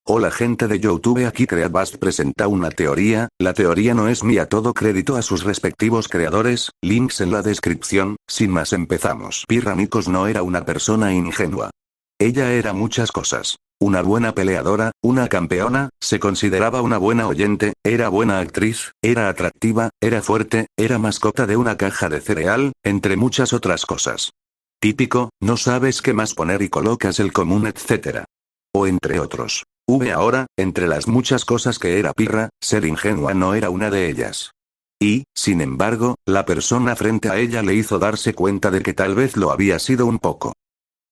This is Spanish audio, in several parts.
Hola gente de YouTube, aquí Creatbast presenta una teoría. La teoría no es mía, todo crédito a sus respectivos creadores, links en la descripción. Sin más, empezamos. Pirra Nikos no era una persona ingenua. Ella era muchas cosas. Una buena peleadora, una campeona, se consideraba una buena oyente, era buena actriz, era atractiva, era fuerte, era mascota de una caja de cereal, entre muchas otras cosas. Típico, no sabes qué más poner y colocas el común, etc. O entre otros. Ahora, entre las muchas cosas que era Pirra, ser ingenua no era una de ellas. Y, sin embargo, la persona frente a ella le hizo darse cuenta de que tal vez lo había sido un poco.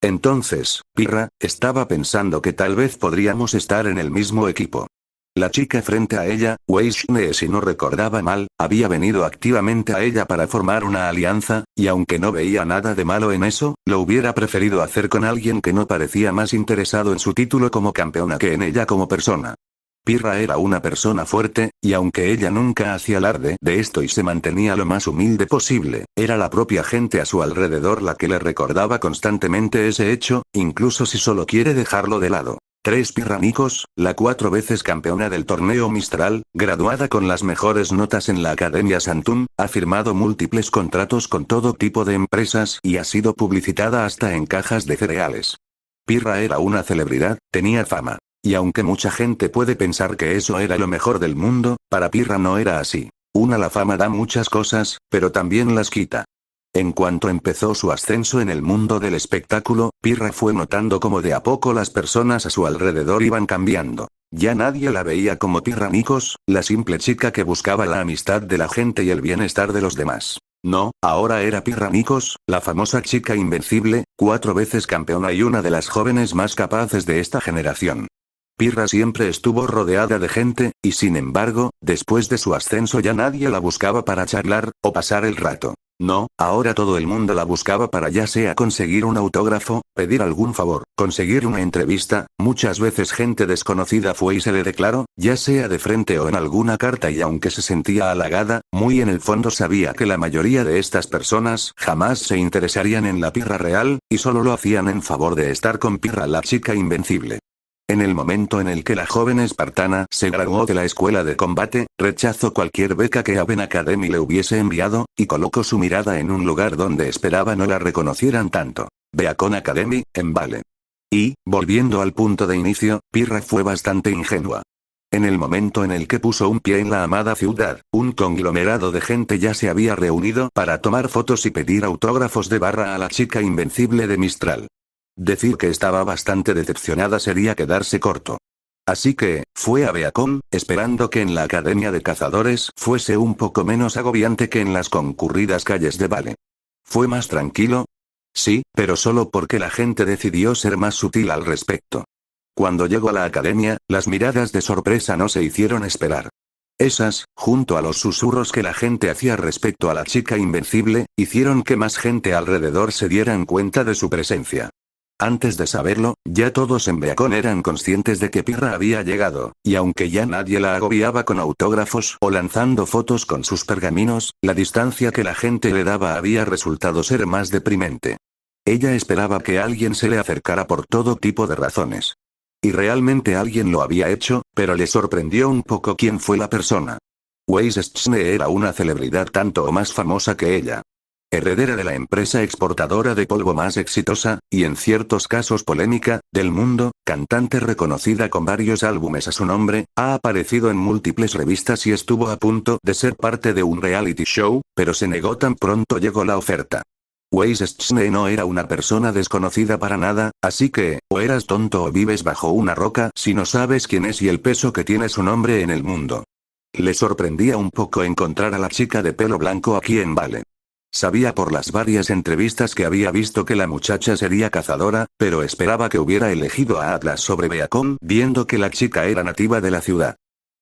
Entonces, Pirra, estaba pensando que tal vez podríamos estar en el mismo equipo. La chica frente a ella, Weishne, si no recordaba mal, había venido activamente a ella para formar una alianza, y aunque no veía nada de malo en eso, lo hubiera preferido hacer con alguien que no parecía más interesado en su título como campeona que en ella como persona. Pirra era una persona fuerte, y aunque ella nunca hacía alarde de esto y se mantenía lo más humilde posible, era la propia gente a su alrededor la que le recordaba constantemente ese hecho, incluso si solo quiere dejarlo de lado. 3 Pirra Nikos, la 4 veces campeona del torneo Mistral, graduada con las mejores notas en la Academia Santun, ha firmado múltiples contratos con todo tipo de empresas y ha sido publicitada hasta en cajas de cereales. Pirra era una celebridad, tenía fama. Y aunque mucha gente puede pensar que eso era lo mejor del mundo, para Pirra no era así. La fama da muchas cosas, pero también las quita. En cuanto empezó su ascenso en el mundo del espectáculo, Pirra fue notando como de a poco las personas a su alrededor iban cambiando. Ya nadie la veía como Pirra Nikos, la simple chica que buscaba la amistad de la gente y el bienestar de los demás. No, ahora era Pirra Nikos, la famosa chica invencible, 4 veces campeona y una de las jóvenes más capaces de esta generación. Pirra siempre estuvo rodeada de gente, y sin embargo, después de su ascenso ya nadie la buscaba para charlar, o pasar el rato. No, ahora todo el mundo la buscaba para ya sea conseguir un autógrafo, pedir algún favor, conseguir una entrevista, muchas veces gente desconocida fue y se le declaró, ya sea de frente o en alguna carta, y aunque se sentía halagada, muy en el fondo sabía que la mayoría de estas personas jamás se interesarían en la Pirra real, y solo lo hacían en favor de estar con Pirra la chica invencible. En el momento en el que la joven espartana se graduó de la escuela de combate, rechazó cualquier beca que Aven Academy le hubiese enviado, y colocó su mirada en un lugar donde esperaba no la reconocieran tanto. Beacon Academy, en Vale. Y, volviendo al punto de inicio, Pirra fue bastante ingenua. En el momento en el que puso un pie en la amada ciudad, un conglomerado de gente ya se había reunido para tomar fotos y pedir autógrafos de barra a la chica invencible de Mistral. Decir que estaba bastante decepcionada sería quedarse corto. Así que, fue a Beacon, esperando que en la Academia de Cazadores fuese un poco menos agobiante que en las concurridas calles de Vale. ¿Fue más tranquilo? Sí, pero solo porque la gente decidió ser más sutil al respecto. Cuando llegó a la academia, las miradas de sorpresa no se hicieron esperar. Esas, junto a los susurros que la gente hacía respecto a la chica invencible, hicieron que más gente alrededor se dieran cuenta de su presencia. Antes de saberlo, ya todos en Beacon eran conscientes de que Pirra había llegado, y aunque ya nadie la agobiaba con autógrafos o lanzando fotos con sus pergaminos, la distancia que la gente le daba había resultado ser más deprimente. Ella esperaba que alguien se le acercara por todo tipo de razones. Y realmente alguien lo había hecho, pero le sorprendió un poco quién fue la persona. Weishne era una celebridad tanto o más famosa que ella. Heredera de la empresa exportadora de polvo más exitosa, y en ciertos casos polémica, del mundo, cantante reconocida con varios álbumes a su nombre, ha aparecido en múltiples revistas y estuvo a punto de ser parte de un reality show, pero se negó tan pronto llegó la oferta. Weishne no era una persona desconocida para nada, así que, o eras tonto o vives bajo una roca si no sabes quién es y el peso que tiene su nombre en el mundo. Le sorprendía un poco encontrar a la chica de pelo blanco aquí en Vale. Sabía por las varias entrevistas que había visto que la muchacha sería cazadora, pero esperaba que hubiera elegido a Atlas sobre Beacon, viendo que la chica era nativa de la ciudad.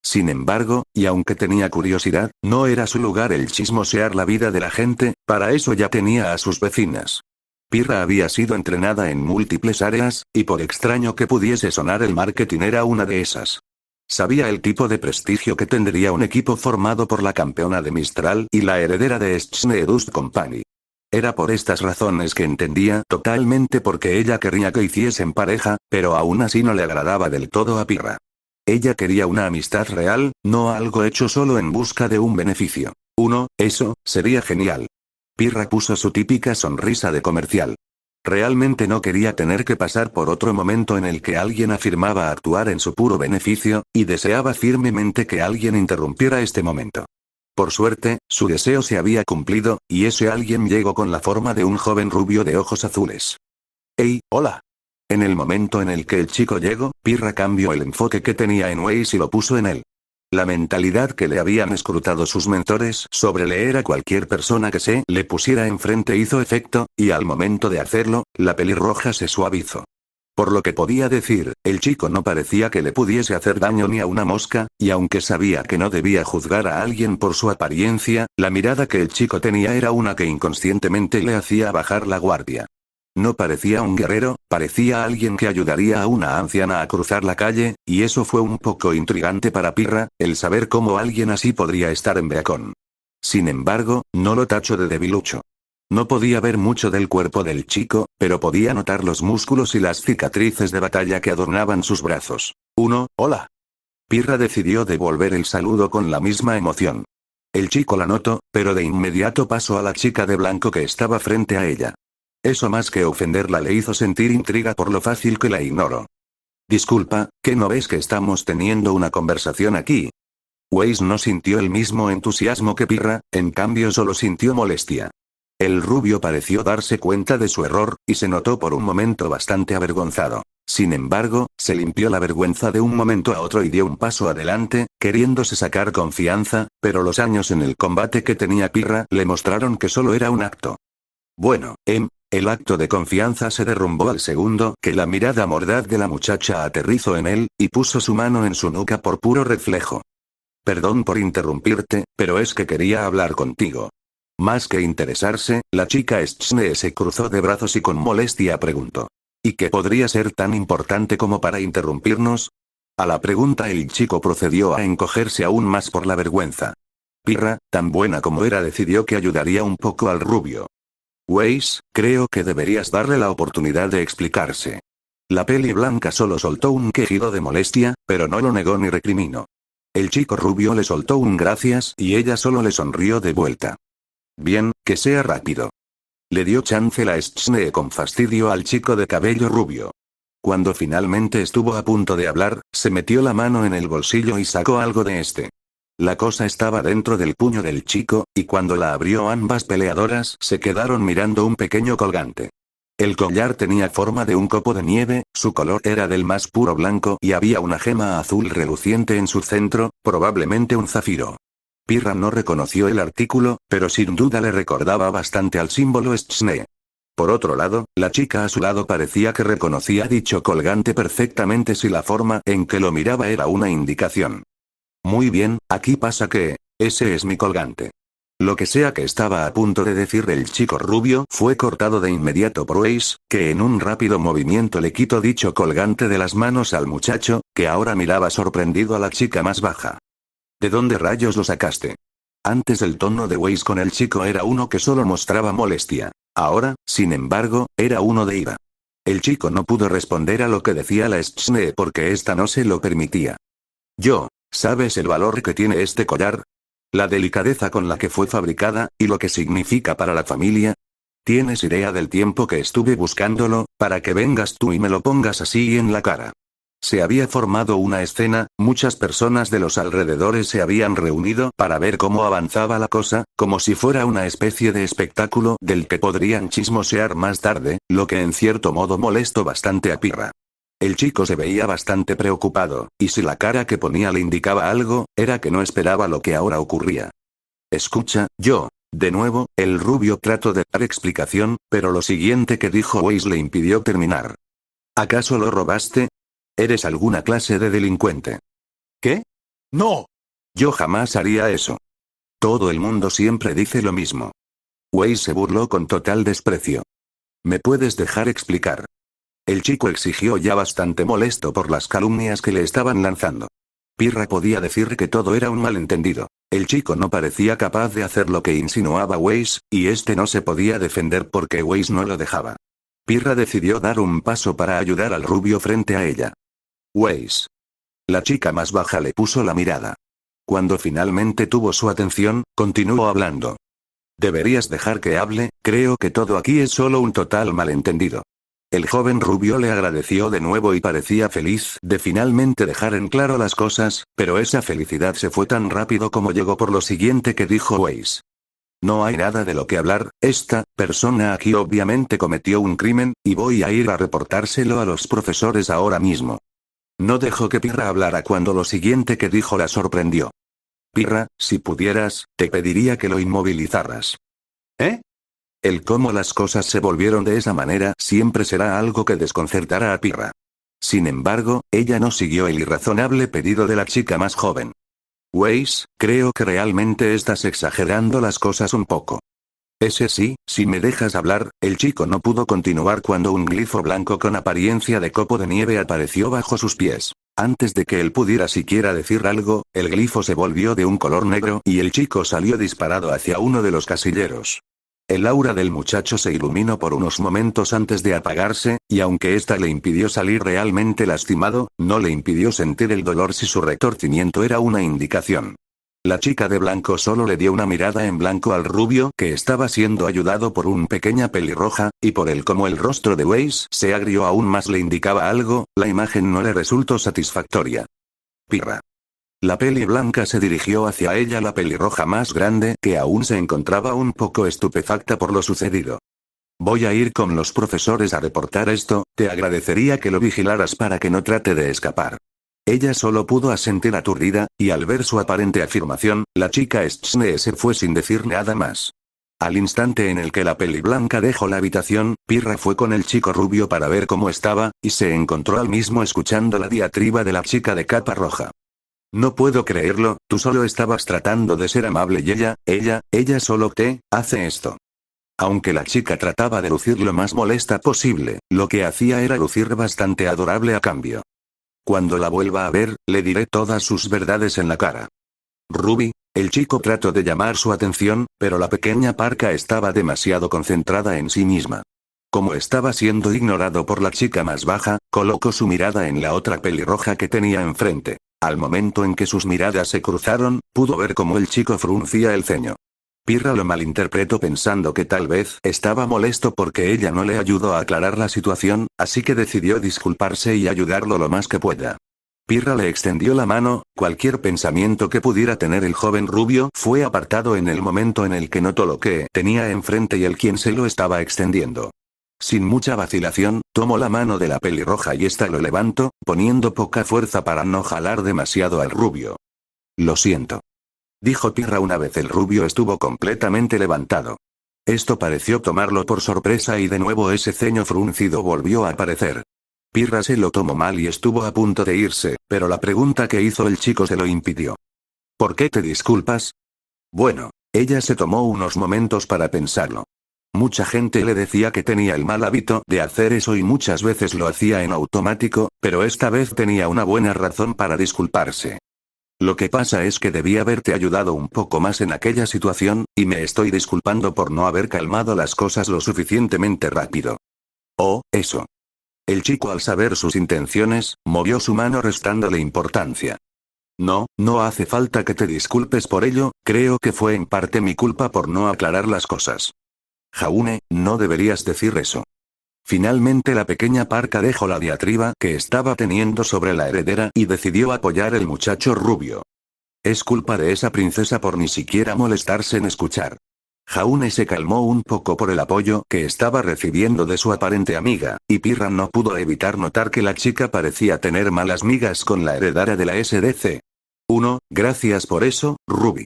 Sin embargo, y aunque tenía curiosidad, no era su lugar el chismosear la vida de la gente, para eso ya tenía a sus vecinas. Pirra había sido entrenada en múltiples áreas, y por extraño que pudiese sonar, el marketing era una de esas. Sabía el tipo de prestigio que tendría un equipo formado por la campeona de Mistral y la heredera de Schneedust Company. Era por estas razones que entendía totalmente por qué ella quería que hiciesen pareja, pero aún así no le agradaba del todo a Pirra. Ella quería una amistad real, no algo hecho solo en busca de un beneficio. Eso, sería genial. Pirra puso su típica sonrisa de comercial. Realmente no quería tener que pasar por otro momento en el que alguien afirmaba actuar en su puro beneficio, y deseaba firmemente que alguien interrumpiera este momento. Por suerte, su deseo se había cumplido, y ese alguien llegó con la forma de un joven rubio de ojos azules. ¡Hey, hola! En el momento en el que el chico llegó, Pirra cambió el enfoque que tenía en Weiss y lo puso en él. La mentalidad que le habían escrutado sus mentores sobre leer a cualquier persona que se le pusiera enfrente hizo efecto, y al momento de hacerlo, la pelirroja se suavizó. Por lo que podía decir, el chico no parecía que le pudiese hacer daño ni a una mosca, y aunque sabía que no debía juzgar a alguien por su apariencia, la mirada que el chico tenía era una que inconscientemente le hacía bajar la guardia. No parecía un guerrero, parecía alguien que ayudaría a una anciana a cruzar la calle, y eso fue un poco intrigante para Pirra, el saber cómo alguien así podría estar en Beacon. Sin embargo, no lo tachó de debilucho. No podía ver mucho del cuerpo del chico, pero podía notar los músculos y las cicatrices de batalla que adornaban sus brazos. Hola. Pirra decidió devolver el saludo con la misma emoción. El chico la notó, pero de inmediato pasó a la chica de blanco que estaba frente a ella. Eso más que ofenderla le hizo sentir intriga por lo fácil que la ignoró. Disculpa, ¿qué no ves que estamos teniendo una conversación aquí? Weiss no sintió el mismo entusiasmo que Pirra, en cambio solo sintió molestia. El rubio pareció darse cuenta de su error, y se notó por un momento bastante avergonzado. Sin embargo, se limpió la vergüenza de un momento a otro y dio un paso adelante, queriéndose sacar confianza, pero los años en el combate que tenía Pirra le mostraron que solo era un acto. Bueno, el acto de confianza se derrumbó al segundo que la mirada mordaz de la muchacha aterrizó en él, y puso su mano en su nuca por puro reflejo. Perdón por interrumpirte, pero es que quería hablar contigo. Más que interesarse, la chica Schne se cruzó de brazos y con molestia preguntó. ¿Y qué podría ser tan importante como para interrumpirnos? A la pregunta el chico procedió a encogerse aún más por la vergüenza. Pirra, tan buena como era, decidió que ayudaría un poco al rubio. Weiss, creo que deberías darle la oportunidad de explicarse. La peli blanca solo soltó un quejido de molestia, pero no lo negó ni recriminó. El chico rubio le soltó un gracias y ella solo le sonrió de vuelta. Bien, que sea rápido. Le dio chance la Schne con fastidio al chico de cabello rubio. Cuando finalmente estuvo a punto de hablar, se metió la mano en el bolsillo y sacó algo de este. La cosa estaba dentro del puño del chico, y cuando la abrió ambas peleadoras se quedaron mirando un pequeño colgante. El collar tenía forma de un copo de nieve, su color era del más puro blanco y había una gema azul reluciente en su centro, probablemente un zafiro. Pirra no reconoció el artículo, pero sin duda le recordaba bastante al símbolo Schne. Por otro lado, la chica a su lado parecía que reconocía dicho colgante perfectamente si la forma en que lo miraba era una indicación. Muy bien, aquí pasa que, ese es mi colgante. Lo que sea que estaba a punto de decir el chico rubio fue cortado de inmediato por Weiss, que en un rápido movimiento le quitó dicho colgante de las manos al muchacho, que ahora miraba sorprendido a la chica más baja. ¿De dónde rayos lo sacaste? Antes el tono de Weiss con el chico era uno que solo mostraba molestia. Ahora, sin embargo, era uno de ira. El chico no pudo responder a lo que decía la Schne porque ésta no se lo permitía. ¿Sabes el valor que tiene este collar? La delicadeza con la que fue fabricada, y lo que significa para la familia. ¿Tienes idea del tiempo que estuve buscándolo, para que vengas tú y me lo pongas así en la cara? Se había formado una escena, muchas personas de los alrededores se habían reunido para ver cómo avanzaba la cosa, como si fuera una especie de espectáculo del que podrían chismosear más tarde, lo que en cierto modo molestó bastante a Pirra. El chico se veía bastante preocupado, y si la cara que ponía le indicaba algo, era que no esperaba lo que ahora ocurría. Escucha, de nuevo, el rubio trató de dar explicación, pero lo siguiente que dijo Weiss le impidió terminar. ¿Acaso lo robaste? ¿Eres alguna clase de delincuente? ¿Qué? ¡No! Yo jamás haría eso. Todo el mundo siempre dice lo mismo. Weiss se burló con total desprecio. ¿Me puedes dejar explicar? El chico exigió ya bastante molesto por las calumnias que le estaban lanzando. Pirra podía decir que todo era un malentendido. El chico no parecía capaz de hacer lo que insinuaba Weiss, y este no se podía defender porque Weiss no lo dejaba. Pirra decidió dar un paso para ayudar al rubio frente a ella. Weiss. La chica más baja le puso la mirada. Cuando finalmente tuvo su atención, continuó hablando. Deberías dejar que hable, creo que todo aquí es solo un total malentendido. El joven rubio le agradeció de nuevo y parecía feliz de finalmente dejar en claro las cosas, pero esa felicidad se fue tan rápido como llegó por lo siguiente que dijo Weiss. No hay nada de lo que hablar, esta persona aquí obviamente cometió un crimen, y voy a ir a reportárselo a los profesores ahora mismo. No dejó que Pirra hablara cuando lo siguiente que dijo la sorprendió. Pirra, si pudieras, te pediría que lo inmovilizaras. ¿Eh? El cómo las cosas se volvieron de esa manera siempre será algo que desconcertará a Pirra. Sin embargo, ella no siguió el irrazonable pedido de la chica más joven. Weiss, creo que realmente estás exagerando las cosas un poco. Ese sí, si me dejas hablar, el chico no pudo continuar cuando un glifo blanco con apariencia de copo de nieve apareció bajo sus pies. Antes de que él pudiera siquiera decir algo, el glifo se volvió de un color negro y el chico salió disparado hacia uno de los casilleros. El aura del muchacho se iluminó por unos momentos antes de apagarse, y aunque ésta le impidió salir realmente lastimado, no le impidió sentir el dolor si su retorcimiento era una indicación. La chica de blanco solo le dio una mirada en blanco al rubio que estaba siendo ayudado por una pequeña pelirroja, y por el cómo el rostro de Weiss se agrió aún más le indicaba algo, la imagen no le resultó satisfactoria. Pirra. La peli blanca se dirigió hacia ella, la pelirroja más grande, que aún se encontraba un poco estupefacta por lo sucedido. Voy a ir con los profesores a reportar esto, te agradecería que lo vigilaras para que no trate de escapar. Ella solo pudo asentir aturdida, y al ver su aparente afirmación, la chica Schne se fue sin decir nada más. Al instante en el que la peli blanca dejó la habitación, Pirra fue con el chico rubio para ver cómo estaba, y se encontró al mismo escuchando la diatriba de la chica de capa roja. No puedo creerlo, tú solo estabas tratando de ser amable y ella solo te hace esto. Aunque la chica trataba de lucir lo más molesta posible, lo que hacía era lucir bastante adorable a cambio. Cuando la vuelva a ver, le diré todas sus verdades en la cara. Ruby, el chico trató de llamar su atención, pero la pequeña parca estaba demasiado concentrada en sí misma. Como estaba siendo ignorado por la chica más baja, colocó su mirada en la otra pelirroja que tenía enfrente. Al momento en que sus miradas se cruzaron, pudo ver cómo el chico fruncía el ceño. Pirra lo malinterpretó pensando que tal vez estaba molesto porque ella no le ayudó a aclarar la situación, así que decidió disculparse y ayudarlo lo más que pueda. Pirra le extendió la mano, cualquier pensamiento que pudiera tener el joven rubio fue apartado en el momento en el que notó lo que tenía enfrente y el quien se lo estaba extendiendo. Sin mucha vacilación, tomó la mano de la pelirroja y ésta lo levantó, poniendo poca fuerza para no jalar demasiado al rubio. Lo siento. Dijo Pirra una vez el rubio estuvo completamente levantado. Esto pareció tomarlo por sorpresa y de nuevo ese ceño fruncido volvió a aparecer. Pirra se lo tomó mal y estuvo a punto de irse, pero la pregunta que hizo el chico se lo impidió. ¿Por qué te disculpas? Bueno, ella se tomó unos momentos para pensarlo. Mucha gente le decía que tenía el mal hábito de hacer eso y muchas veces lo hacía en automático, pero esta vez tenía una buena razón para disculparse. Lo que pasa es que debí haberte ayudado un poco más en aquella situación, y me estoy disculpando por no haber calmado las cosas lo suficientemente rápido. Oh, eso. El chico al saber sus intenciones, movió su mano restándole importancia. No, no hace falta que te disculpes por ello, creo que fue en parte mi culpa por no aclarar las cosas. Jaune, no deberías decir eso. Finalmente la pequeña parca dejó la diatriba que estaba teniendo sobre la heredera y decidió apoyar el muchacho rubio. Es culpa de esa princesa por ni siquiera molestarse en escuchar. Jaune se calmó un poco por el apoyo que estaba recibiendo de su aparente amiga, y Pirra no pudo evitar notar que la chica parecía tener malas migas con la heredera de la SDC. Gracias por eso, Ruby.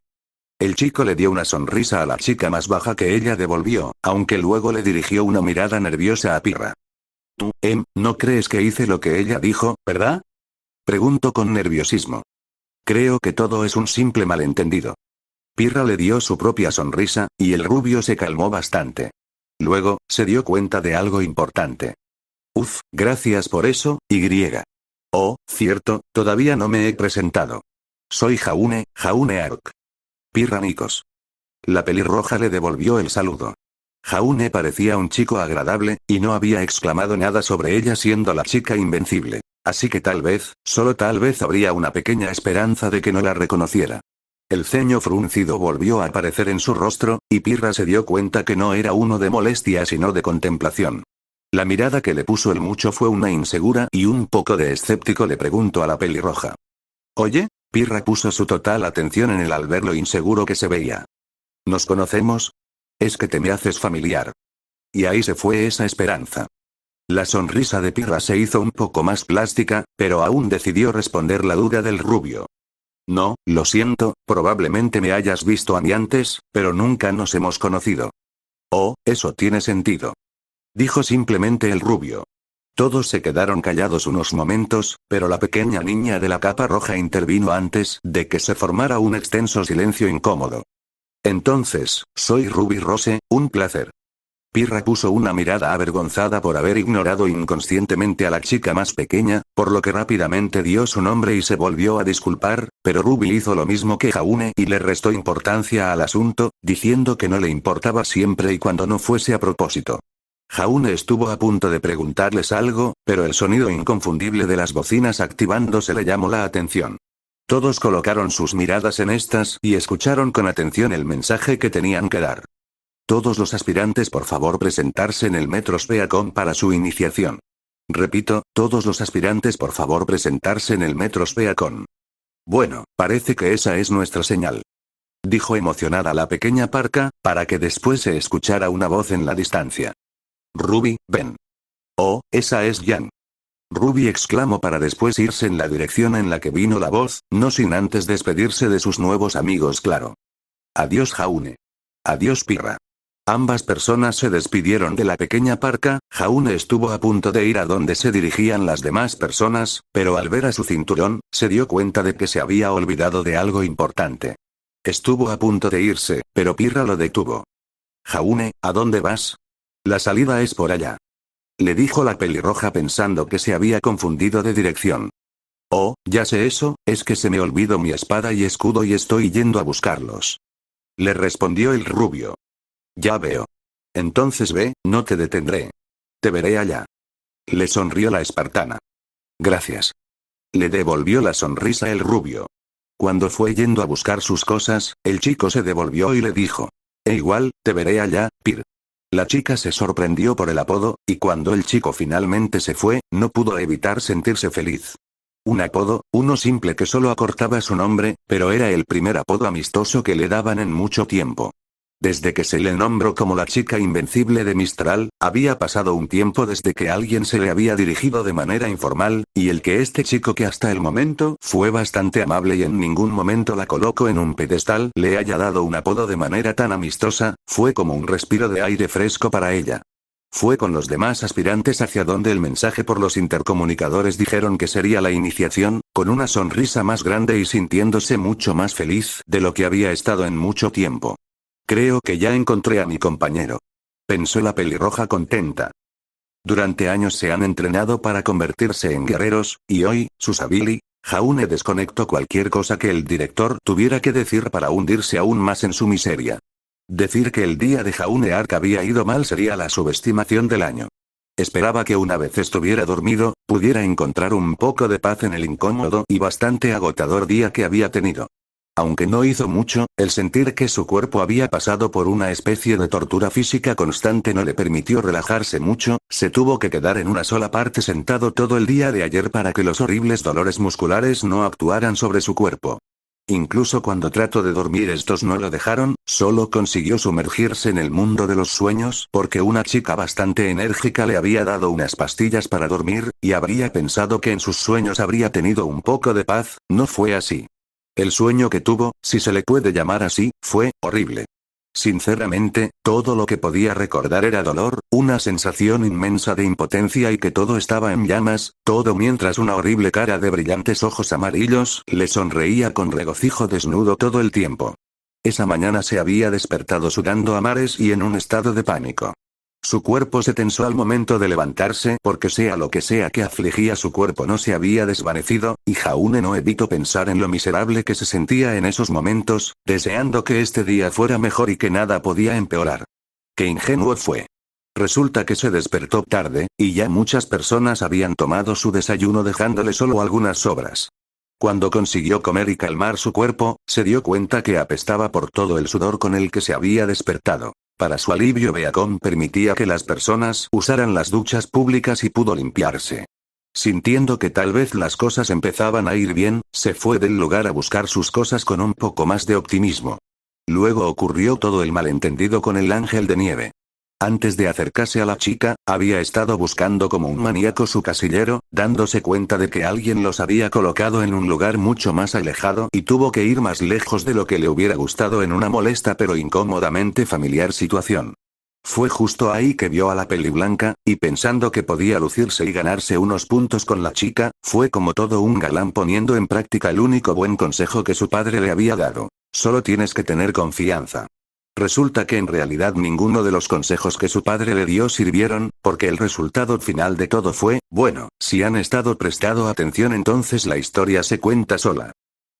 El chico le dio una sonrisa a la chica más baja que ella devolvió, aunque luego le dirigió una mirada nerviosa a Pirra. Tú, ¿no crees que hice lo que ella dijo, verdad? Preguntó con nerviosismo. Creo que todo es un simple malentendido. Pirra le dio su propia sonrisa, y el rubio se calmó bastante. Luego, se dio cuenta de algo importante. Gracias por eso, Y. Oh, cierto, todavía no me he presentado. Soy Jaune Ark. Pirra Nikos. La pelirroja le devolvió el saludo. Jaune parecía un chico agradable, y no había exclamado nada sobre ella siendo la chica invencible. Así que tal vez, solo tal vez habría una pequeña esperanza de que no la reconociera. El ceño fruncido volvió a aparecer en su rostro, y Pirra se dio cuenta que no era uno de molestia sino de contemplación. La mirada que le puso el mucho fue una insegura y un poco de escéptico le preguntó a la pelirroja. «Oye», Pirra puso su total atención en él al ver lo inseguro que se veía. «¿Nos conocemos? Es que te me haces familiar». Y ahí se fue esa esperanza. La sonrisa de Pirra se hizo un poco más plástica, pero aún decidió responder la duda del rubio. «No, lo siento, probablemente me hayas visto a mí antes, pero nunca nos hemos conocido». «Oh, eso tiene sentido», dijo simplemente el rubio. Todos se quedaron callados unos momentos, pero la pequeña niña de la capa roja intervino antes de que se formara un extenso silencio incómodo. «Entonces, soy Ruby Rose, un placer». Pirra puso una mirada avergonzada por haber ignorado inconscientemente a la chica más pequeña, por lo que rápidamente dio su nombre y se volvió a disculpar, pero Ruby hizo lo mismo que Jaune y le restó importancia al asunto, diciendo que no le importaba siempre y cuando no fuese a propósito. Jaune estuvo a punto de preguntarles algo, pero el sonido inconfundible de las bocinas activándose le llamó la atención. Todos colocaron sus miradas en estas y escucharon con atención el mensaje que tenían que dar. Todos los aspirantes por favor presentarse en el Metro Speacon para su iniciación. Repito, todos los aspirantes por favor presentarse en el Metro Speacon. Bueno, parece que esa es nuestra señal, dijo emocionada la pequeña Parka, para que después se escuchara una voz en la distancia. Ruby, ven. Oh, esa es Jan. Ruby exclamó para después irse en la dirección en la que vino la voz, no sin antes despedirse de sus nuevos amigos claro. Adiós Jaune. Adiós Pirra. Ambas personas se despidieron de la pequeña Parka. Jaune estuvo a punto de ir a donde se dirigían las demás personas, pero al ver a su cinturón, se dio cuenta de que se había olvidado de algo importante. Estuvo a punto de irse, pero Pirra lo detuvo. Jaune, ¿a dónde vas? La salida es por allá, le dijo la pelirroja pensando que se había confundido de dirección. Oh, ya sé eso, es que se me olvidó mi espada y escudo y estoy yendo a buscarlos, le respondió el rubio. Ya veo. Entonces ve, no te detendré. Te veré allá. Le sonrió la espartana. Gracias. Le devolvió la sonrisa el rubio. Cuando fue yendo a buscar sus cosas, el chico se devolvió y le dijo. Igual, te veré allá, Pir. La chica se sorprendió por el apodo, y cuando el chico finalmente se fue, no pudo evitar sentirse feliz. Un apodo, uno simple que solo acortaba su nombre, pero era el primer apodo amistoso que le daban en mucho tiempo. Desde que se le nombró como la chica invencible de Mistral, había pasado un tiempo desde que alguien se le había dirigido de manera informal, y el que este chico que hasta el momento fue bastante amable y en ningún momento la colocó en un pedestal le haya dado un apodo de manera tan amistosa, fue como un respiro de aire fresco para ella. Fue con los demás aspirantes hacia donde el mensaje por los intercomunicadores dijeron que sería la iniciación, con una sonrisa más grande y sintiéndose mucho más feliz de lo que había estado en mucho tiempo. Creo que ya encontré a mi compañero, pensó la pelirroja contenta. Durante años se han entrenado para convertirse en guerreros, y hoy, Susabili, Jaune desconectó cualquier cosa que el director tuviera que decir para hundirse aún más en su miseria. Decir que el día de Jaune Ark había ido mal sería la subestimación del año. Esperaba que una vez estuviera dormido, pudiera encontrar un poco de paz en el incómodo y bastante agotador día que había tenido. Aunque no hizo mucho, el sentir que su cuerpo había pasado por una especie de tortura física constante no le permitió relajarse mucho, se tuvo que quedar en una sola parte sentado todo el día de ayer para que los horribles dolores musculares no actuaran sobre su cuerpo. Incluso cuando trató de dormir estos no lo dejaron, solo consiguió sumergirse en el mundo de los sueños porque una chica bastante enérgica le había dado unas pastillas para dormir, y habría pensado que en sus sueños habría tenido un poco de paz, no fue así. El sueño que tuvo, si se le puede llamar así, fue horrible. Sinceramente, todo lo que podía recordar era dolor, una sensación inmensa de impotencia y que todo estaba en llamas, todo mientras una horrible cara de brillantes ojos amarillos le sonreía con regocijo desnudo todo el tiempo. Esa mañana se había despertado sudando a mares y en un estado de pánico. Su cuerpo se tensó al momento de levantarse porque sea lo que sea que afligía su cuerpo no se había desvanecido, y Jaune no evitó pensar en lo miserable que se sentía en esos momentos, deseando que este día fuera mejor y que nada podía empeorar. ¡Qué ingenuo fue! Resulta que se despertó tarde, y ya muchas personas habían tomado su desayuno dejándole solo algunas sobras. Cuando consiguió comer y calmar su cuerpo, se dio cuenta que apestaba por todo el sudor con el que se había despertado. Para su alivio Beacon permitía que las personas usaran las duchas públicas y pudo limpiarse. Sintiendo que tal vez las cosas empezaban a ir bien, se fue del lugar a buscar sus cosas con un poco más de optimismo. Luego ocurrió todo el malentendido con el ángel de nieve. Antes de acercarse a la chica, había estado buscando como un maníaco su casillero, dándose cuenta de que alguien los había colocado en un lugar mucho más alejado y tuvo que ir más lejos de lo que le hubiera gustado en una molesta pero incómodamente familiar situación. Fue justo ahí que vio a la peliblanca, y pensando que podía lucirse y ganarse unos puntos con la chica, fue como todo un galán poniendo en práctica el único buen consejo que su padre le había dado. Solo tienes que tener confianza. Resulta que en realidad ninguno de los consejos que su padre le dio sirvieron, porque el resultado final de todo fue, bueno, si han estado prestado atención entonces la historia se cuenta sola.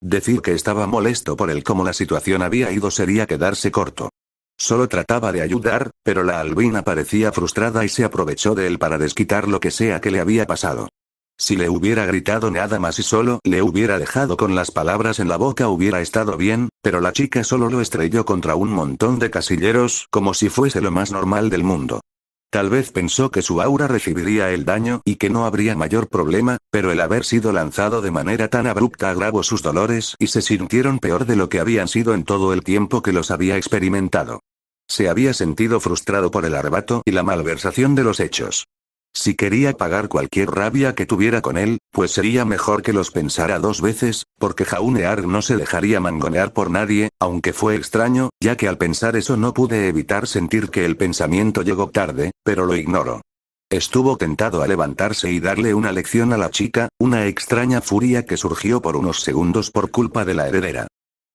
Decir que estaba molesto por el cómo la situación había ido sería quedarse corto. Solo trataba de ayudar, pero la albina parecía frustrada y se aprovechó de él para desquitar lo que sea que le había pasado. Si le hubiera gritado nada más y solo le hubiera dejado con las palabras en la boca hubiera estado bien, pero la chica solo lo estrelló contra un montón de casilleros como si fuese lo más normal del mundo. Tal vez pensó que su aura recibiría el daño y que no habría mayor problema, pero el haber sido lanzado de manera tan abrupta agravó sus dolores y se sintieron peor de lo que habían sido en todo el tiempo que los había experimentado. Se había sentido frustrado por el arrebato y la malversación de los hechos. Si quería pagar cualquier rabia que tuviera con él, pues sería mejor que los pensara dos veces, porque Jaunear no se dejaría mangonear por nadie, aunque fue extraño, ya que al pensar eso no pude evitar sentir que el pensamiento llegó tarde, pero lo ignoró. Estuvo tentado a levantarse y darle una lección a la chica, una extraña furia que surgió por unos segundos por culpa de la heredera.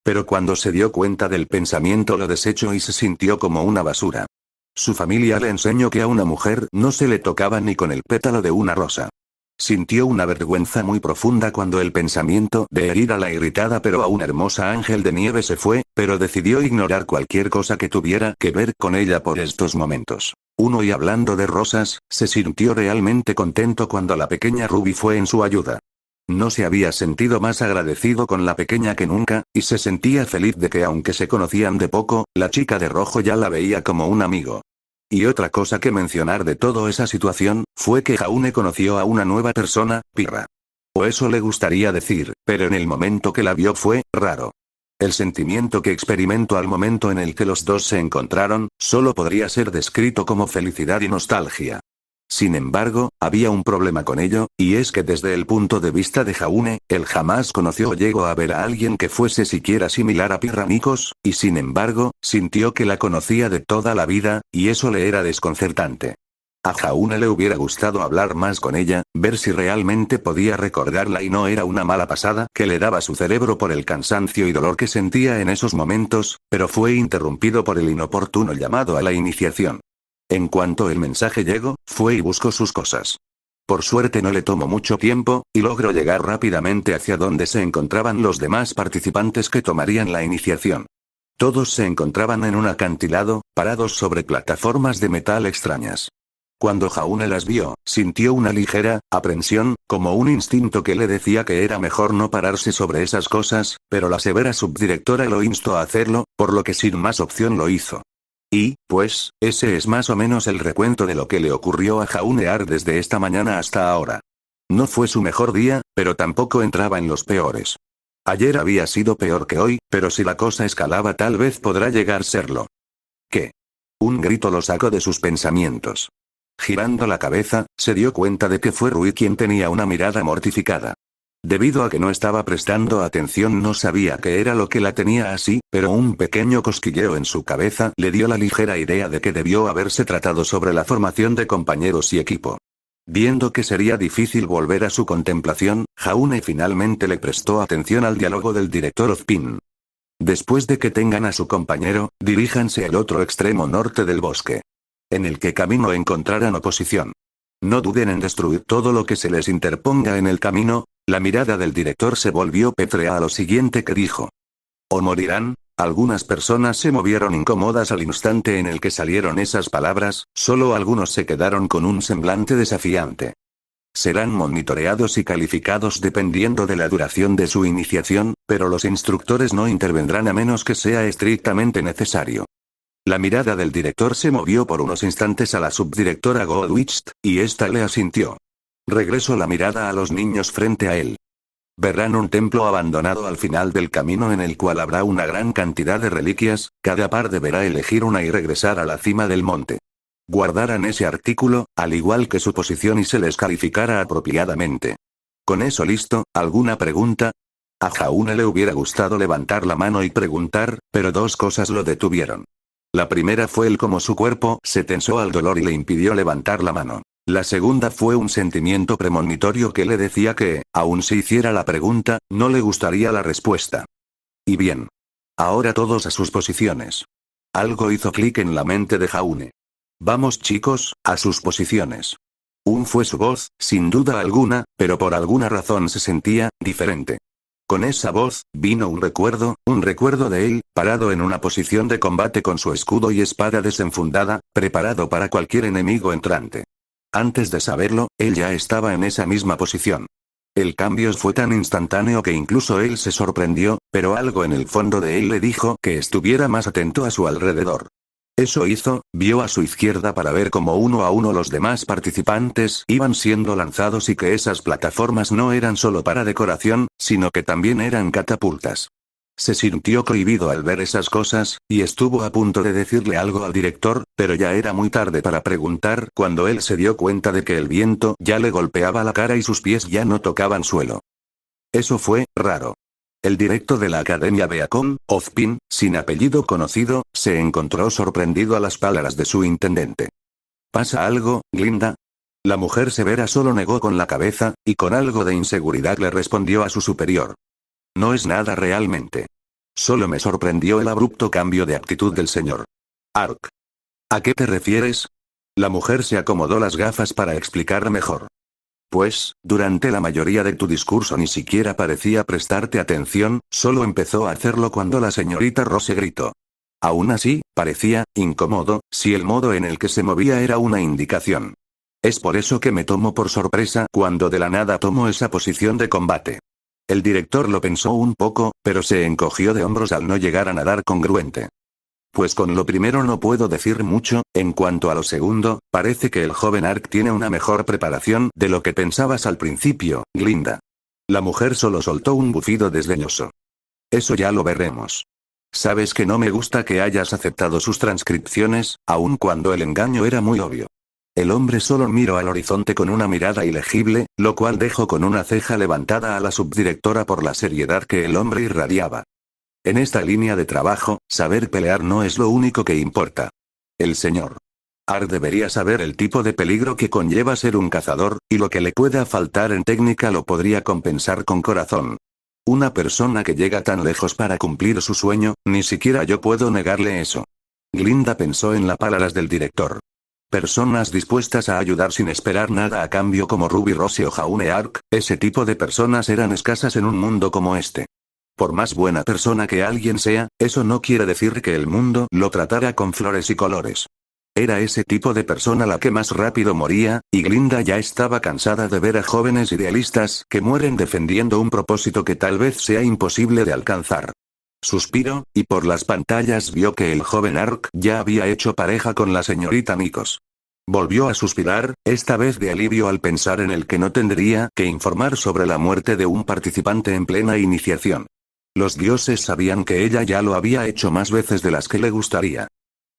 Pero cuando se dio cuenta del pensamiento lo desechó y se sintió como una basura. Su familia le enseñó que a una mujer no se le tocaba ni con el pétalo de una rosa. Sintió una vergüenza muy profunda cuando el pensamiento de herir a la irritada pero aún hermosa ángel de nieve se fue, pero decidió ignorar cualquier cosa que tuviera que ver con ella por estos momentos. Y hablando de rosas, se sintió realmente contento cuando la pequeña Ruby fue en su ayuda. No se había sentido más agradecido con la pequeña que nunca, y se sentía feliz de que aunque se conocían de poco, la chica de rojo ya la veía como un amigo. Y otra cosa que mencionar de toda esa situación, fue que Jaune conoció a una nueva persona, Pirra. O eso le gustaría decir, pero en el momento que la vio fue raro. El sentimiento que experimentó al momento en el que los dos se encontraron, solo podría ser descrito como felicidad y nostalgia. Sin embargo, había un problema con ello, y es que desde el punto de vista de Jaune, él jamás conoció o llegó a ver a alguien que fuese siquiera similar a Pirra Nikos, y sin embargo, sintió que la conocía de toda la vida, y eso le era desconcertante. A Jaune le hubiera gustado hablar más con ella, ver si realmente podía recordarla y no era una mala pasada que le daba su cerebro por el cansancio y dolor que sentía en esos momentos, pero fue interrumpido por el inoportuno llamado a la iniciación. En cuanto el mensaje llegó, fue y buscó sus cosas. Por suerte no le tomó mucho tiempo, y logró llegar rápidamente hacia donde se encontraban los demás participantes que tomarían la iniciación. Todos se encontraban en un acantilado, parados sobre plataformas de metal extrañas. Cuando Jaune las vio, sintió una ligera aprensión, como un instinto que le decía que era mejor no pararse sobre esas cosas, pero la severa subdirectora lo instó a hacerlo, por lo que sin más opción lo hizo. Y, pues, ese es más o menos el recuento de lo que le ocurrió a Jaunear desde esta mañana hasta ahora. No fue su mejor día, pero tampoco entraba en los peores. Ayer había sido peor que hoy, pero si la cosa escalaba tal vez podrá llegar a serlo. ¿Qué? Un grito lo sacó de sus pensamientos. Girando la cabeza, se dio cuenta de que fue Rui quien tenía una mirada mortificada. Debido a que no estaba prestando atención no sabía qué era lo que la tenía así, pero un pequeño cosquilleo en su cabeza le dio la ligera idea de que debió haberse tratado sobre la formación de compañeros y equipo. Viendo que sería difícil volver a su contemplación, Jaune finalmente le prestó atención al diálogo del director Ozpin. Después de que tengan a su compañero, diríjanse al otro extremo norte del bosque. en el que camino encontrarán oposición. No duden en destruir todo lo que se les interponga en el camino. La mirada del director se volvió pétrea a lo siguiente que dijo. O morirán. Algunas personas se movieron incómodas al instante en el que salieron esas palabras, solo algunos se quedaron con un semblante desafiante. Serán monitoreados y calificados dependiendo de la duración de su iniciación, pero los instructores no intervendrán a menos que sea estrictamente necesario. La mirada del director se movió por unos instantes a la subdirectora Goldwich, y ésta le asintió. Regresó la mirada a los niños frente a él. Verán un templo abandonado al final del camino en el cual habrá una gran cantidad de reliquias, cada par deberá elegir una y regresar a la cima del monte. Guardarán ese artículo, al igual que su posición y se les calificará apropiadamente. Con eso listo, ¿alguna pregunta? A Jaune le hubiera gustado levantar la mano y preguntar, pero dos cosas lo detuvieron. La primera fue el cómo su cuerpo se tensó al dolor y le impidió levantar la mano. La segunda fue un sentimiento premonitorio que le decía que, aun si hiciera la pregunta, no le gustaría la respuesta. Y bien. Ahora todos a sus posiciones. Algo hizo clic en la mente de Jaune. Vamos chicos, a sus posiciones. Fue su voz, sin duda alguna, pero por alguna razón se sentía diferente. Con esa voz, vino un recuerdo de él, parado en una posición de combate con su escudo y espada desenfundada, preparado para cualquier enemigo entrante. Antes de saberlo, él ya estaba en esa misma posición. El cambio fue tan instantáneo que incluso él se sorprendió, pero algo en el fondo de él le dijo que estuviera más atento a su alrededor. Eso hizo, vio a su izquierda para ver cómo uno a uno los demás participantes iban siendo lanzados y que esas plataformas no eran solo para decoración, sino que también eran catapultas. Se sintió cohibido al ver esas cosas, y estuvo a punto de decirle algo al director, pero ya era muy tarde para preguntar cuando él se dio cuenta de que el viento ya le golpeaba la cara y sus pies ya no tocaban suelo. Eso fue raro. El director de la Academia Beacon, Ozpin, sin apellido conocido, se encontró sorprendido a las palabras de su intendente. ¿Pasa algo, Glinda? La mujer severa solo negó con la cabeza, y con algo de inseguridad le respondió a su superior. No es nada realmente. Solo me sorprendió el abrupto cambio de actitud del señor Ark. ¿A qué te refieres? La mujer se acomodó las gafas para explicar mejor. Pues, durante la mayoría de tu discurso ni siquiera parecía prestarte atención, solo empezó a hacerlo cuando la señorita Rose gritó. Aún así, parecía incómodo, si el modo en el que se movía era una indicación. Es por eso que me tomo por sorpresa cuando de la nada tomo esa posición de combate. El director lo pensó un poco, pero se encogió de hombros al no llegar a nadar congruente. Pues con lo primero no puedo decir mucho, en cuanto a lo segundo, parece que el joven Ark tiene una mejor preparación de lo que pensabas al principio, Glinda. La mujer solo soltó un bufido desdeñoso. Eso ya lo veremos. Sabes que no me gusta que hayas aceptado sus transcripciones, aun cuando el engaño era muy obvio. El hombre solo miró al horizonte con una mirada ilegible, lo cual dejó con una ceja levantada a la subdirectora por la seriedad que el hombre irradiaba. En esta línea de trabajo, saber pelear no es lo único que importa. El señor Ark debería saber el tipo de peligro que conlleva ser un cazador, y lo que le pueda faltar en técnica lo podría compensar con corazón. Una persona que llega tan lejos para cumplir su sueño, ni siquiera yo puedo negarle eso. Glinda pensó en las palabras del director. Personas dispuestas a ayudar sin esperar nada a cambio como Ruby Rose o Jaune Ark, ese tipo de personas eran escasas en un mundo como este. Por más buena persona que alguien sea, eso no quiere decir que el mundo lo tratara con flores y colores. Era ese tipo de persona la que más rápido moría, y Glinda ya estaba cansada de ver a jóvenes idealistas que mueren defendiendo un propósito que tal vez sea imposible de alcanzar. Suspiró, y por las pantallas vio que el joven Ark ya había hecho pareja con la señorita Nikos. Volvió a suspirar, esta vez de alivio al pensar en el que no tendría que informar sobre la muerte de un participante en plena iniciación. Los dioses sabían que ella ya lo había hecho más veces de las que le gustaría.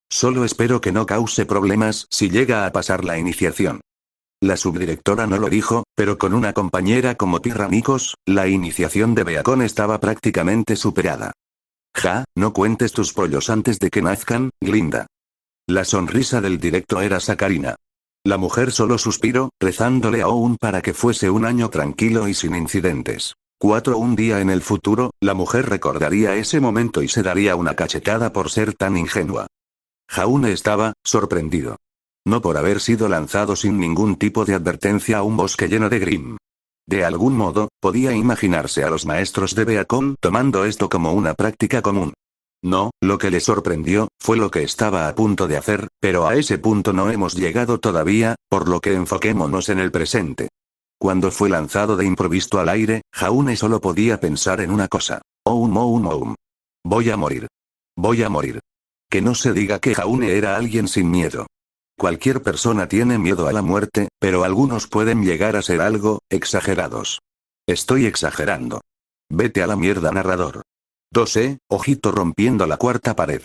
Solo espero que no cause problemas si llega a pasar la iniciación. La subdirectora no lo dijo, pero con una compañera como Pirra Nikos, la iniciación de Beacon estaba prácticamente superada. Ja, no cuentes tus pollos antes de que nazcan, Glinda. La sonrisa del directo era sacarina. La mujer solo suspiró, rezándole a Oun para que fuese un año tranquilo y sin incidentes. Un día en el futuro, la mujer recordaría ese momento y se daría una cachetada por ser tan ingenua. Jaune estaba sorprendido. No por haber sido lanzado sin ningún tipo de advertencia a un bosque lleno de Grimm. De algún modo, podía imaginarse a los maestros de Beacon tomando esto como una práctica común. No, lo que le sorprendió, fue lo que estaba a punto de hacer, pero a ese punto no hemos llegado todavía, por lo que enfoquémonos en el presente. Cuando fue lanzado de improviso al aire, Jaune solo podía pensar en una cosa. Oum. Voy a morir. Voy a morir. Que no se diga que Jaune era alguien sin miedo. Cualquier persona tiene miedo a la muerte, pero algunos pueden llegar a ser algo exagerados. Estoy exagerando. Vete a la mierda, narrador. 2. Ojito rompiendo la cuarta pared.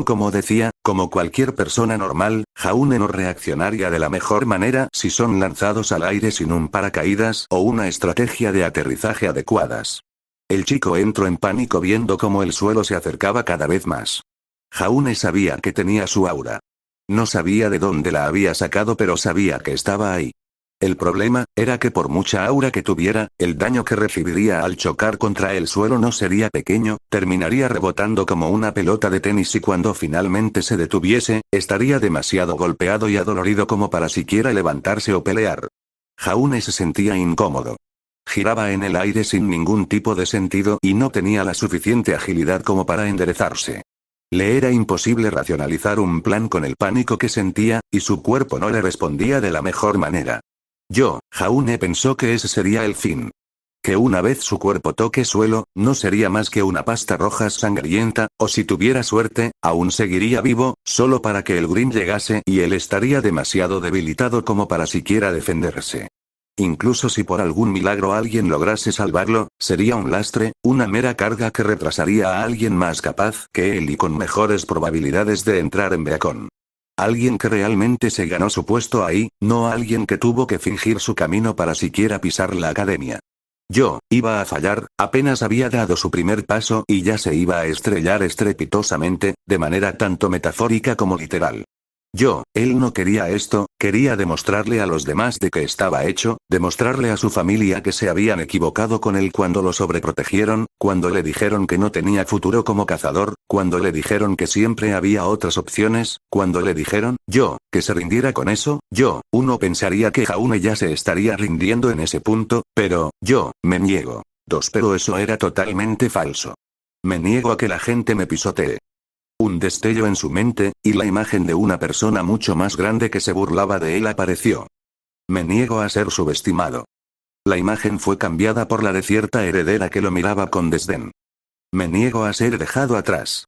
Como decía, como cualquier persona normal, Jaune no reaccionaría de la mejor manera si son lanzados al aire sin un paracaídas o una estrategia de aterrizaje adecuadas. El chico entró en pánico viendo cómo el suelo se acercaba cada vez más. Jaune sabía que tenía su aura. No sabía de dónde la había sacado, pero sabía que estaba ahí. El problema era que por mucha aura que tuviera, el daño que recibiría al chocar contra el suelo no sería pequeño, terminaría rebotando como una pelota de tenis y cuando finalmente se detuviese, estaría demasiado golpeado y adolorido como para siquiera levantarse o pelear. Jaune se sentía incómodo. Giraba en el aire sin ningún tipo de sentido y no tenía la suficiente agilidad como para enderezarse. Le era imposible racionalizar un plan con el pánico que sentía, y su cuerpo no le respondía de la mejor manera. Jaune pensó que ese sería el fin. Que una vez su cuerpo toque suelo, no sería más que una pasta roja sangrienta, o si tuviera suerte, aún seguiría vivo, solo para que el Grimm llegase y él estaría demasiado debilitado como para siquiera defenderse. Incluso si por algún milagro alguien lograse salvarlo, sería un lastre, una mera carga que retrasaría a alguien más capaz que él y con mejores probabilidades de entrar en Beacon. Alguien que realmente se ganó su puesto ahí, no alguien que tuvo que fingir su camino para siquiera pisar la academia. Iba a fallar, apenas había dado su primer paso y ya se iba a estrellar estrepitosamente, de manera tanto metafórica como literal. Él no quería esto, quería demostrarle a los demás de qué estaba hecho, demostrarle a su familia que se habían equivocado con él cuando lo sobreprotegieron, cuando le dijeron que no tenía futuro como cazador, cuando le dijeron que siempre había otras opciones, cuando le dijeron, que se rindiera con eso. Uno pensaría que Jaune ya se estaría rindiendo en ese punto, pero, me niego. Pero eso era totalmente falso. Me niego a que la gente me pisotee. Un destello en su mente, y la imagen de una persona mucho más grande que se burlaba de él apareció. Me niego a ser subestimado. La imagen fue cambiada por la de cierta heredera que lo miraba con desdén. Me niego a ser dejado atrás.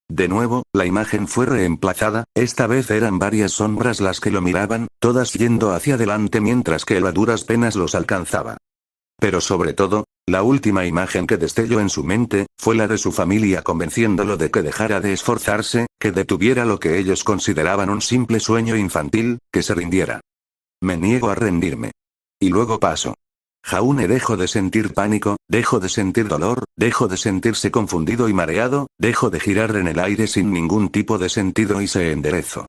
De nuevo, la imagen fue reemplazada, esta vez eran varias sombras las que lo miraban, todas yendo hacia adelante mientras que él a duras penas los alcanzaba. Pero sobre todo, la última imagen que destelló en su mente, fue la de su familia convenciéndolo de que dejara de esforzarse, que detuviera lo que ellos consideraban un simple sueño infantil, que se rindiera. Me niego a rendirme. Y luego paso. Jaune dejó de sentir pánico, dejó de sentir dolor, dejó de sentirse confundido y mareado, dejó de girar en el aire sin ningún tipo de sentido y se enderezó.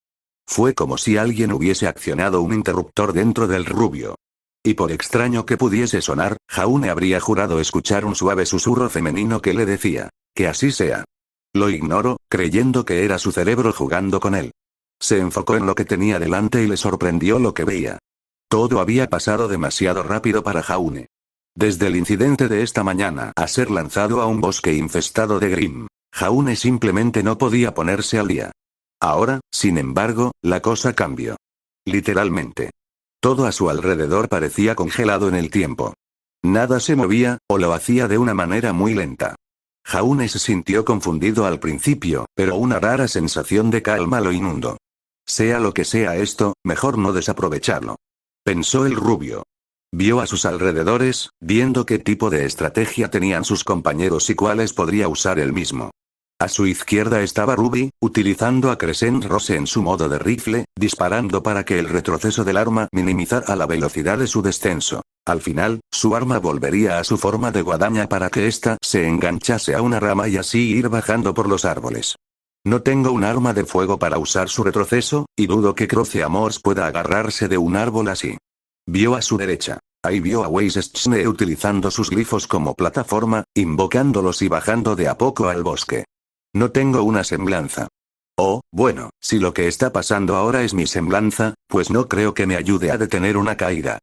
Fue como si alguien hubiese accionado un interruptor dentro del rubio. Y por extraño que pudiese sonar, Jaune habría jurado escuchar un suave susurro femenino que le decía, que así sea. Lo ignoró, creyendo que era su cerebro jugando con él. Se enfocó en lo que tenía delante y le sorprendió lo que veía. Todo había pasado demasiado rápido para Jaune. Desde el incidente de esta mañana a ser lanzado a un bosque infestado de Grimm, Jaune simplemente no podía ponerse al día. Ahora, sin embargo, la cosa cambió. Literalmente. Todo a su alrededor parecía congelado en el tiempo. Nada se movía, o lo hacía de una manera muy lenta. Jaune se sintió confundido al principio, pero una rara sensación de calma lo inundó. Sea lo que sea esto, mejor no desaprovecharlo. Pensó el rubio. Vio a sus alrededores, viendo qué tipo de estrategia tenían sus compañeros y cuáles podría usar él mismo. A su izquierda estaba Ruby, utilizando a Crescent Rose en su modo de rifle, disparando para que el retroceso del arma minimizara la velocidad de su descenso. Al final, su arma volvería a su forma de guadaña para que ésta se enganchase a una rama y así ir bajando por los árboles. No tengo un arma de fuego para usar su retroceso, y dudo que Croce Amors pueda agarrarse de un árbol así. Vio a su derecha. Ahí vio a Weisschne utilizando sus glifos como plataforma, invocándolos y bajando de a poco al bosque. No tengo una semblanza. Oh, bueno, si lo que está pasando ahora es mi semblanza, pues no creo que me ayude a detener una caída.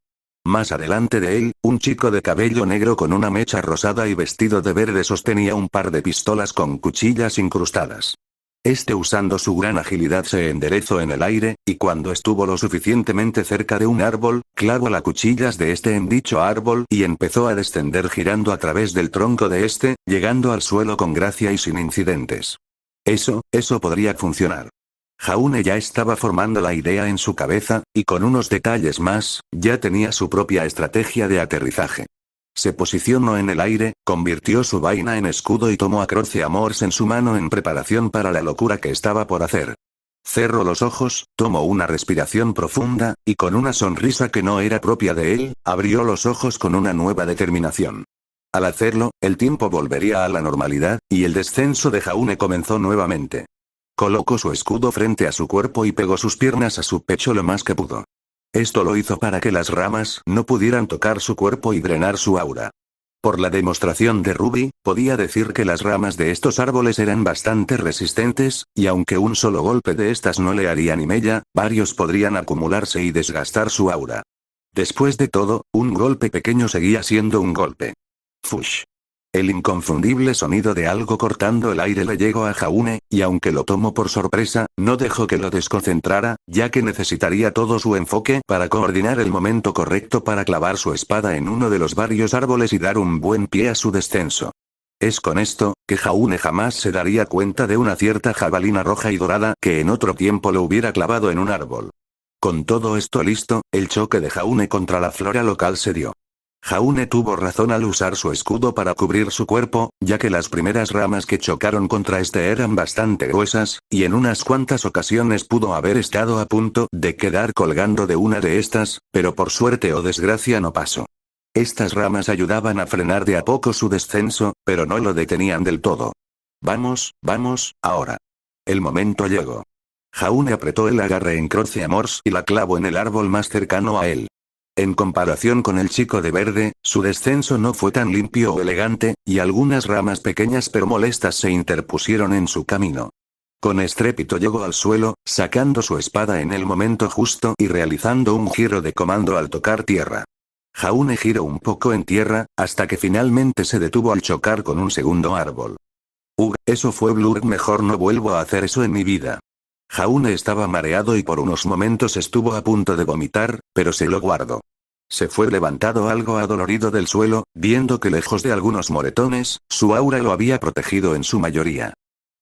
Más adelante de él, un chico de cabello negro con una mecha rosada y vestido de verde sostenía un par de pistolas con cuchillas incrustadas. Este, usando su gran agilidad, se enderezó en el aire, y cuando estuvo lo suficientemente cerca de un árbol, clavó las cuchillas de este en dicho árbol y empezó a descender girando a través del tronco de este, llegando al suelo con gracia y sin incidentes. Eso podría funcionar. Jaune ya estaba formando la idea en su cabeza, y con unos detalles más, ya tenía su propia estrategia de aterrizaje. Se posicionó en el aire, convirtió su vaina en escudo y tomó a Croce Amors en su mano en preparación para la locura que estaba por hacer. Cerró los ojos, tomó una respiración profunda, y con una sonrisa que no era propia de él, abrió los ojos con una nueva determinación. Al hacerlo, el tiempo volvería a la normalidad, y el descenso de Jaune comenzó nuevamente. Colocó su escudo frente a su cuerpo y pegó sus piernas a su pecho lo más que pudo. Esto lo hizo para que las ramas no pudieran tocar su cuerpo y drenar su aura. Por la demostración de Ruby, podía decir que las ramas de estos árboles eran bastante resistentes, y aunque un solo golpe de estas no le haría ni mella, varios podrían acumularse y desgastar su aura. Después de todo, un golpe pequeño seguía siendo un golpe. Fush. El inconfundible sonido de algo cortando el aire le llegó a Jaune, y aunque lo tomó por sorpresa, no dejó que lo desconcentrara, ya que necesitaría todo su enfoque para coordinar el momento correcto para clavar su espada en uno de los varios árboles y dar un buen pie a su descenso. Es con esto, que Jaune jamás se daría cuenta de una cierta jabalina roja y dorada que en otro tiempo lo hubiera clavado en un árbol. Con todo esto listo, el choque de Jaune contra la flora local se dio. Jaune tuvo razón al usar su escudo para cubrir su cuerpo, ya que las primeras ramas que chocaron contra este eran bastante gruesas, y en unas cuantas ocasiones pudo haber estado a punto de quedar colgando de una de estas, pero por suerte o desgracia no pasó. Estas ramas ayudaban a frenar de a poco su descenso, pero no lo detenían del todo. Vamos, ahora. El momento llegó. Jaune apretó el agarre en Croce Amors y la clavó en el árbol más cercano a él. En comparación con el chico de verde, su descenso no fue tan limpio o elegante, y algunas ramas pequeñas pero molestas se interpusieron en su camino. Con estrépito llegó al suelo, sacando su espada en el momento justo y realizando un giro de comando al tocar tierra. Jaune giró un poco en tierra, hasta que finalmente se detuvo al chocar con un segundo árbol. Eso fue blur, mejor no vuelvo a hacer eso en mi vida. Jaune estaba mareado y por unos momentos estuvo a punto de vomitar, pero se lo guardó. Se fue levantado algo adolorido del suelo, viendo que lejos de algunos moretones, su aura lo había protegido en su mayoría.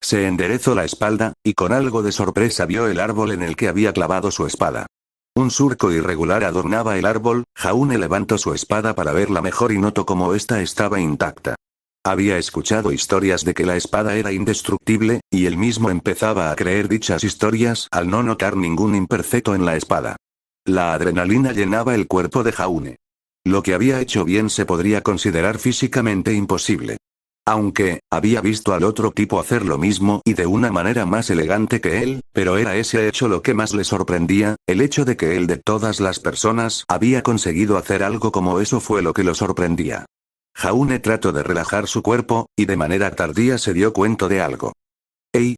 Se enderezó la espalda, y con algo de sorpresa vio el árbol en el que había clavado su espada. Un surco irregular adornaba el árbol. Jaune levantó su espada para verla mejor y notó cómo ésta estaba intacta. Había escuchado historias de que la espada era indestructible, y él mismo empezaba a creer dichas historias al no notar ningún imperfecto en la espada. La adrenalina llenaba el cuerpo de Jaune. Lo que había hecho bien se podría considerar físicamente imposible. Aunque, había visto al otro tipo hacer lo mismo y de una manera más elegante que él, pero era ese hecho lo que más le sorprendía, el hecho de que él de todas las personas había conseguido hacer algo como eso fue lo que lo sorprendía. Jaune trató de relajar su cuerpo, y de manera tardía se dio cuenta de algo.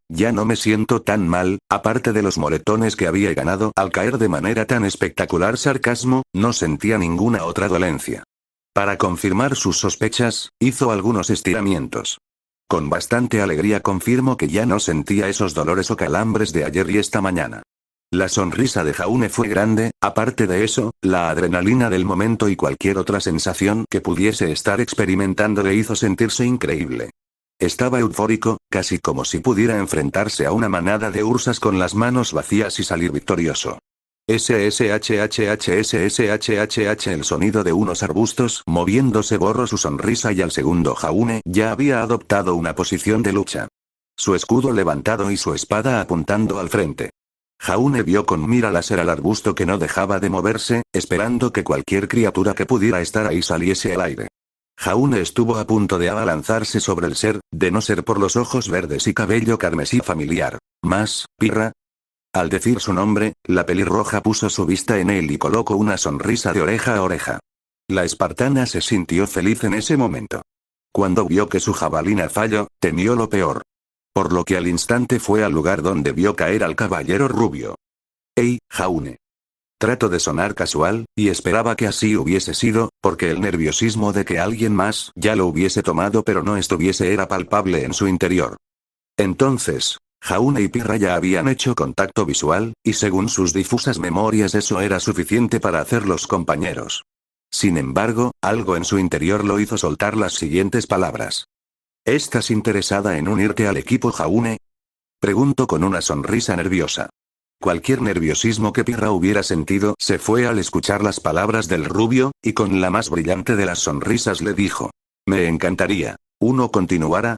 Ya no me siento tan mal, aparte de los moretones que había ganado al caer de manera tan espectacular. Sarcasmo, no sentía ninguna otra dolencia. Para confirmar sus sospechas, hizo algunos estiramientos. Con bastante alegría confirmó que ya no sentía esos dolores o calambres de ayer y esta mañana. La sonrisa de Jaune fue grande, aparte de eso, la adrenalina del momento y cualquier otra sensación que pudiese estar experimentando le hizo sentirse increíble. Estaba eufórico, casi como si pudiera enfrentarse a una manada de ursas con las manos vacías y salir victorioso. SSHHHSSHHH. El sonido de unos arbustos moviéndose borró su sonrisa y al segundo Jaune ya había adoptado una posición de lucha. Su escudo levantado y su espada apuntando al frente. Jaune vio con mira láser al arbusto que no dejaba de moverse, esperando que cualquier criatura que pudiera estar ahí saliese al aire. Jaune estuvo a punto de abalanzarse sobre el ser, de no ser por los ojos verdes y cabello carmesí familiar. ¿Más, Pirra? Al decir su nombre, la pelirroja puso su vista en él y colocó una sonrisa de oreja a oreja. La espartana se sintió feliz en ese momento. Cuando vio que su jabalina falló, temió lo peor. por lo que al instante fue al lugar donde vio caer al caballero rubio. «Hey, Jaune». Trato de sonar casual, y esperaba que así hubiese sido, porque el nerviosismo de que alguien más ya lo hubiese tomado pero no estuviese era palpable en su interior. Entonces, Jaune y Pirra ya habían hecho contacto visual, y según sus difusas memorias eso era suficiente para hacerlos compañeros. Sin embargo, algo en su interior lo hizo soltar las siguientes palabras. ¿Estás interesada en unirte al equipo, Jaune? Preguntó con una sonrisa nerviosa. Cualquier nerviosismo que Pirra hubiera sentido se fue al escuchar las palabras del rubio, y con la más brillante de las sonrisas le dijo. Me encantaría. ¿Uno continuará?